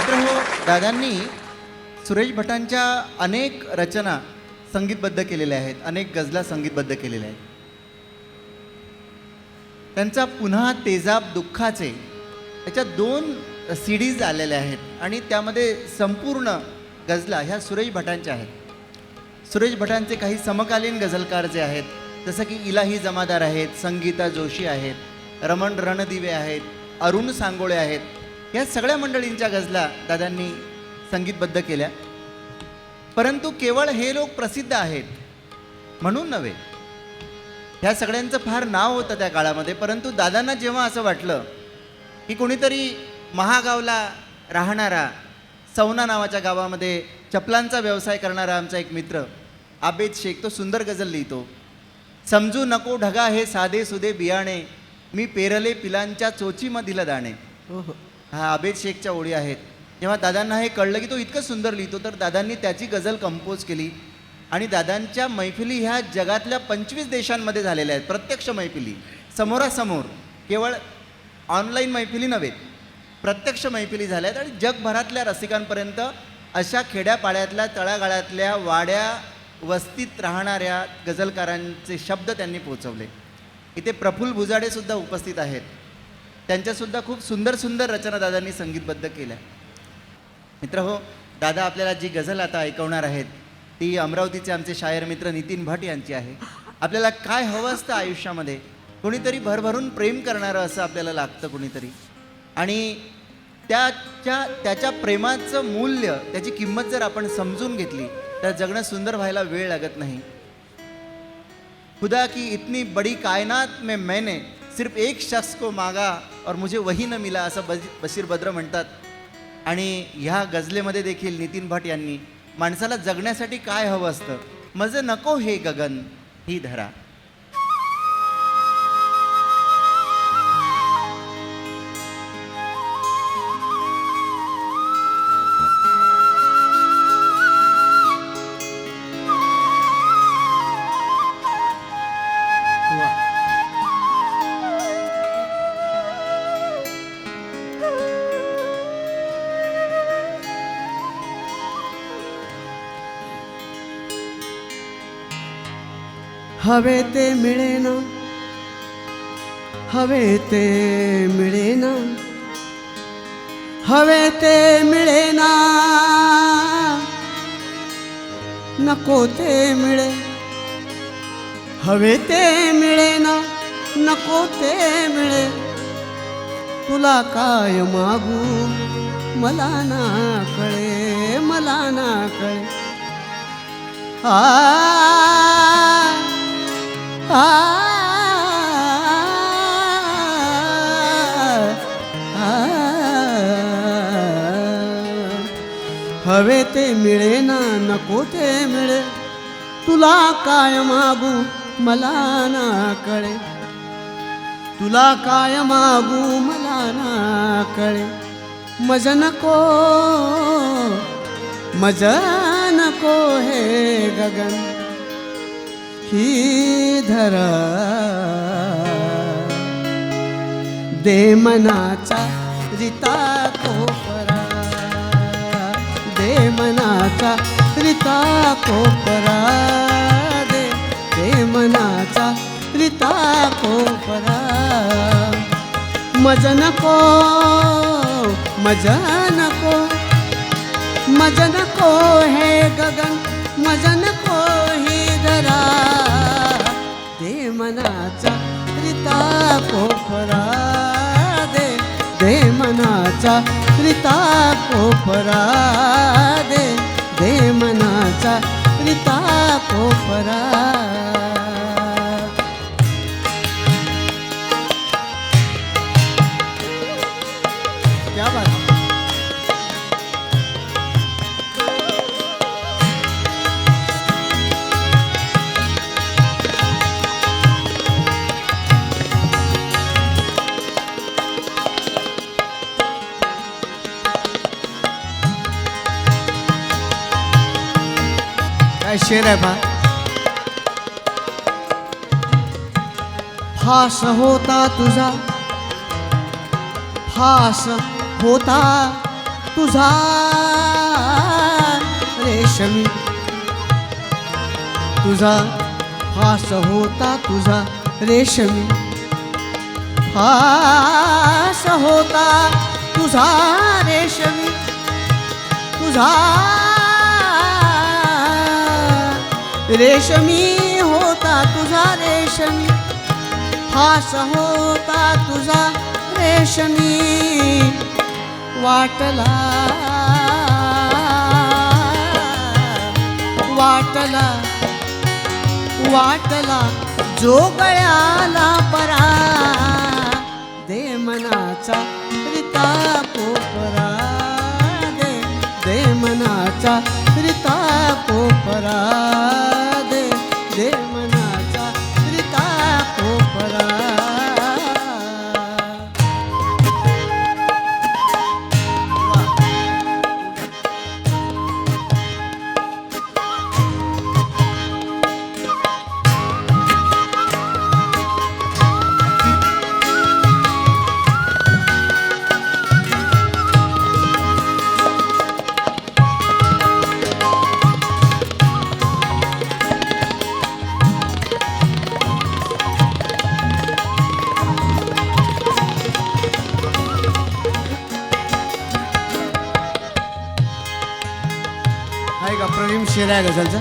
मित्रहो, दादांनी सुरेश भटांच्या अनेक रचना संगीतबद्ध केलेल्या आहेत, अनेक गजला संगीतबद्ध केलेल्या आहेत. त्यांचा पुन्हा तेजाब दुःखाचे याच्या 2 सीडीज आलेल्या आहेत आणि त्यामध्ये संपूर्ण गजला ह्या सुरेश भटांच्या आहेत. सुरेश भटांचे काही समकालीन गझलकार जे आहेत, जसं की इलाही जमादार आहेत, संगीता जोशी आहेत, रमण रणदिवे आहेत, अरुण सांगोळे आहेत, या सगळ्या मंडळींच्या गजला दादांनी संगीतबद्ध केल्या. परंतु केवळ हे लोक प्रसिद्ध आहेत म्हणून नव्हे, ह्या सगळ्यांचं फार नाव होतं त्या काळामध्ये. परंतु दादांना जेव्हा असं वाटलं की कोणीतरी महागावला राहणारा, सौना नावाच्या गावामध्ये चपलांचा व्यवसाय करणारा आमचा एक मित्र आबेद शेख, तो सुंदर गझल लिहितो. समजू नको ढगा हे साधे सुधे बियाणे, मी पेरले पिलांच्या चोचीमधील दाणे. हा आबेद शेखच्या ओळी आहेत. जेव्हा दादांना हे कळलं की तो इतकं सुंदर लिहितो, तर दादांनी त्याची गझल कंपोज केली आणि दादांच्या मैफिली ह्या जगातल्या 25 देशांमध्ये झालेल्या आहेत. प्रत्यक्ष मैफिली समोरासमोर, केवळ ऑनलाईन मैफिली नव्हे, प्रत्यक्ष मैफिली झाल्या आहेत आणि जगभरातल्या रसिकांपर्यंत अशा खेड्यापाड्यातल्या, तळागाळातल्या, वाड्या वस्तीत राहणाऱ्या गझलकारांचे शब्द त्यांनी पोचवले. इथे प्रफुल्ल भुजाडेसुद्धा उपस्थित आहेत. त्यांच्यासुद्धा खूप सुंदर सुंदर रचना दादांनी संगीतबद्ध केल्या. मित्रहो, दादा आपल्याला जी गझल आता ऐकवणार आहेत ती अमरावतीचे आमचे शायर मित्र नितीन भट यांची आहे. आपल्याला काय हवं असतं आयुष्यामध्ये, कोणीतरी भरभरून प्रेम करणारं असं आपल्याला लागतं कुणीतरी, आणि त्याच्या प्रेमाचं मूल्य, त्याची किंमत जर आपण समजून घेतली तर जगणं सुंदर व्हायला वेळ लागत नाही. खुदा की इतनी बड़ी कायनात में मैंने सिर्फ एक शख्स को मागा और मुझे वही न मिला, असं बशीर बद्र म्हणतात. आणि ह्या गझलेमध्ये देखील नितीन भट यांनी माणसाला जगण्यासाठी काय हवं असतं, मजे नको हे गगन ही धरा. हवे ते मिळेना, हवे ते मिळेना, हवे ते मिळेना, नको ते मिळे. हवे ते मिळेना, नको ते मिळे. तुला काय मागू मला ना कळे, मला ना कळे. हवे ते मिळेना, नको ते मिळे. तुला काय मागू मला ना कळे. तुला काय मागू मला ना कळे. मज नको, मज नको हे गगन ही धरा. दे मनाचा रिता कोपरा, दे मनाचा रिता कोपरा, दे मनाचा रिता कोपरा. मज नको, मज नको, मज नको हे गगन, मज नको ही धरा. दे मनाचा रिता कोपरा, दे मनाचा रिता कोपरा, दे मनाचा रिता कोपरा. क्या बात. काय शेर आहे बा. फास होता तुझा, फास होता तुझा रेशमी, तुझा हास होता तुझा रेशमी, हास होता तुझा रेशमी, तुझा रेशमी होता तुझा रेशमी, हास होता तुझा रेशमी, वाटला वाटला वाटला जो गळ्याला परा, दे मनाचा रिता पोपरा, दे दे मनाचा रिता पोपरा, दे दे मनाचा रिता पोपरा. आहे का प्रवीण शेर आहे गझलचा.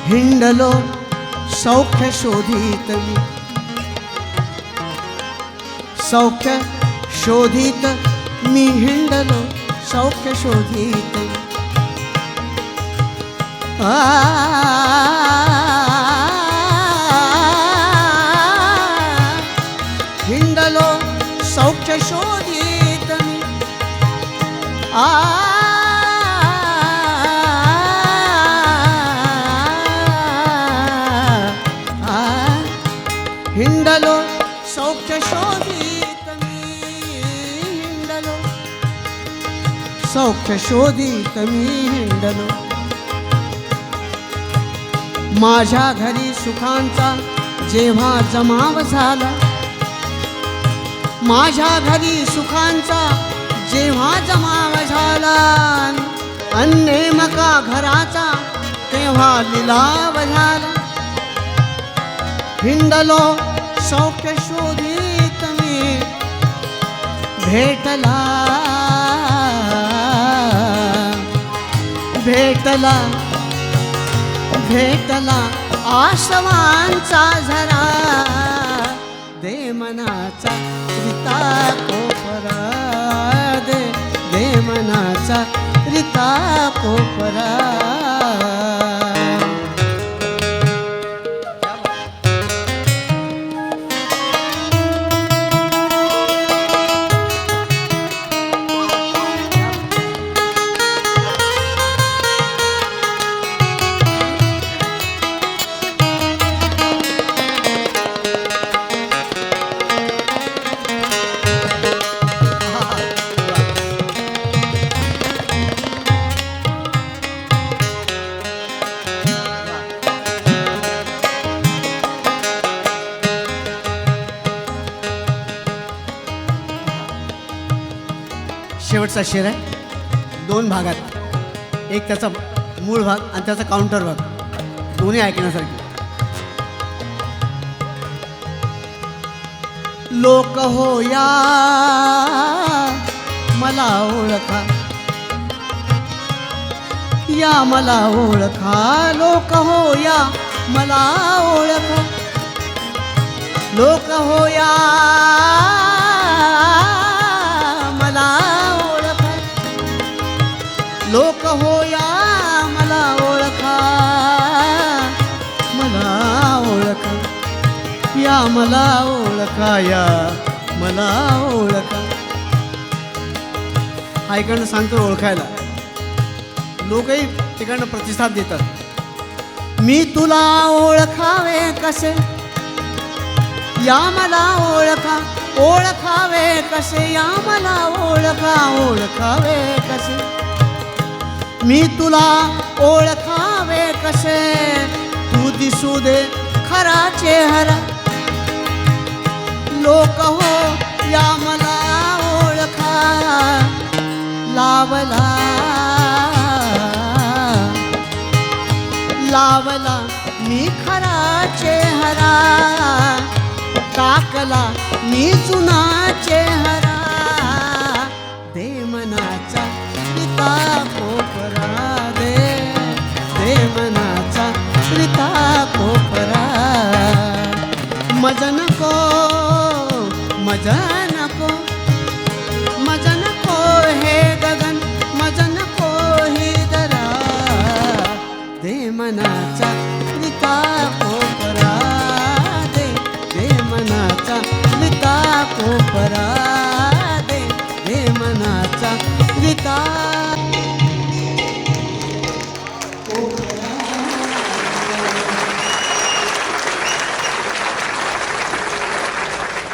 हिंडलो सौख्य शोधित मी, सौख्य शोधित मी हिंडलो सौख्य शोधित मी. हिंडलो सौख्य शोधित मी, हिंडलो सौख्य शोधित मी, हिंडलो सौख्य शोधित मी हिंडलो. माझ्या घरी सुखांचा जेव्हा जमाव झाला, माझ्या घरी सुखांचा जेव्हा जमाव झाला, अन्नेमका घराचा तेव्हा लिलाव झाला. हिंडलो सौख्य शोधित मी, भेटला भेटला भेटला आसवांचा झरा, दे मनाचा रिता पोपरा, दे दे मनाचा रिता पोपरा. शेवटचा शेर आहे दोन भागात, एक त्याचा मूळ भाग आणि त्याचा काउंटर भाग, दोन्ही ऐकण्यासारखे. लोक हो या मला ओळखा, या मला ओळखा, लोक हो या मला ओळखा, लोक हो या मला ओळखा, लोक हो या मला ओळखा, मला ओळखा, या मला ओळखा, या मला ओळखा. हा इकडनं सांगतो ओळखायला, लोकही तिकडनं प्रतिसाद देतात. मी तुला ओळखावे कसे, या मला ओळखा, ओळखावे कसे, या मला ओळखा, ओळखावे कसे. मी तुला ओळखावे कसे, तू दिसू दे खरा चेहरा. लोक हो या मला ओळखा, मी जुना चेहरा दे मनाचा रिता कोपरा दे मनाचा रिता कोपरा मजा नको मजा